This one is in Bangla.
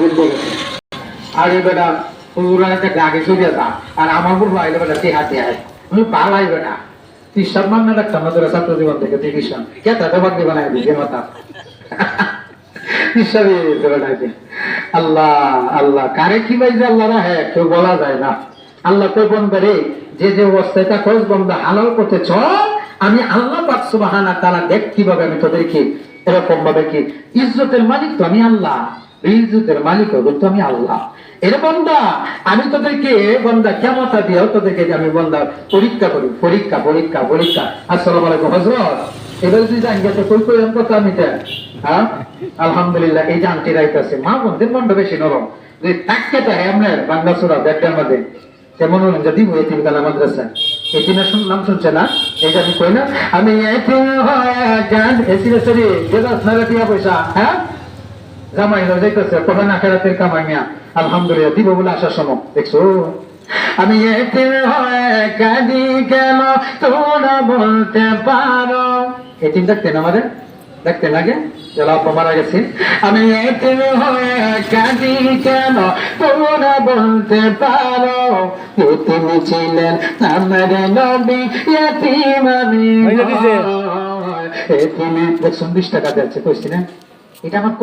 দিন বলেছে আগে বেটা পুরা একটা গাগে সরিয়ে যা আর আমার উপর বাইরে বেটা টেহা টেহায় আমি পালাই বেটা তিসাব মান্না রাখতাম না তোরা ছাত্র জীবন থেকে টিউশন কে তাতে বাকি বানাই দিচ্ছে মাথা তিসাবি বেটাইছে আল্লাহ আল্লাহ কারে কি বাইছে আল্লাহ না হ্যাঁ কেউ বলা যায় না আল্লাহ কই বন্ধা রে যে যে অবস্থায় খোঁজ বন্ধা হালাল করতে চল আমি আল্লাহ পাক সুবহানাহু ওয়া তাআলা দেখ কিভাবে আমি তোদেরকে এরকম ভাবে কি ইজ্জতের মালিক তো আমি আল্লাহ ইজ্জতের মালিক তো আমি আল্লাহ এর বন্ধা আমি তোদেরকে বন্ধা ক্ষমতা দিও তোদেরকে আমি বন্ধা পরীক্ষা করি পরীক্ষা পরীক্ষা পরীক্ষা আসসালামু আলাইকুম হযরত এবার যদি জানগে তো কই কই কথা আমি হ্যাঁ আলহামদুলিল্লাহ এই যে আন্টি রাইতাছে মা বন্ধের মনটা বেশি নরম যে তাকে তো হ্যাঁ বাংলা সূরা ব্যাখ্যার মধ্যে কেমন হলেন যদি এতিম কালা মাদ্রাসা এতিমের নাম শুনছে না এই যে আমি কই না আমি এতিম হয়ে গান এসিরে সরি যেদাস না টিয়া পয়সা হ্যাঁ জামাই যাইতেছে কোরআন আখিরাতের কামাই মিয়া আলহামদুলিল্লাহ দিব বলে আসার সময় দেখছো আমি এতিম হয়ে কাঁদি কেন তোমরা বলতে পারো এতিম দেখতেন আমাদের দেখতেন আগে চলো আপা মারা গেছে আমি এতিম হয়ে কাঁদি কেন তোমরা বলতে পারো এতিম ছিলেন আমার নবী এতিম আমি এতিম 120 টাকা দিচ্ছে কইছি না এটা আমার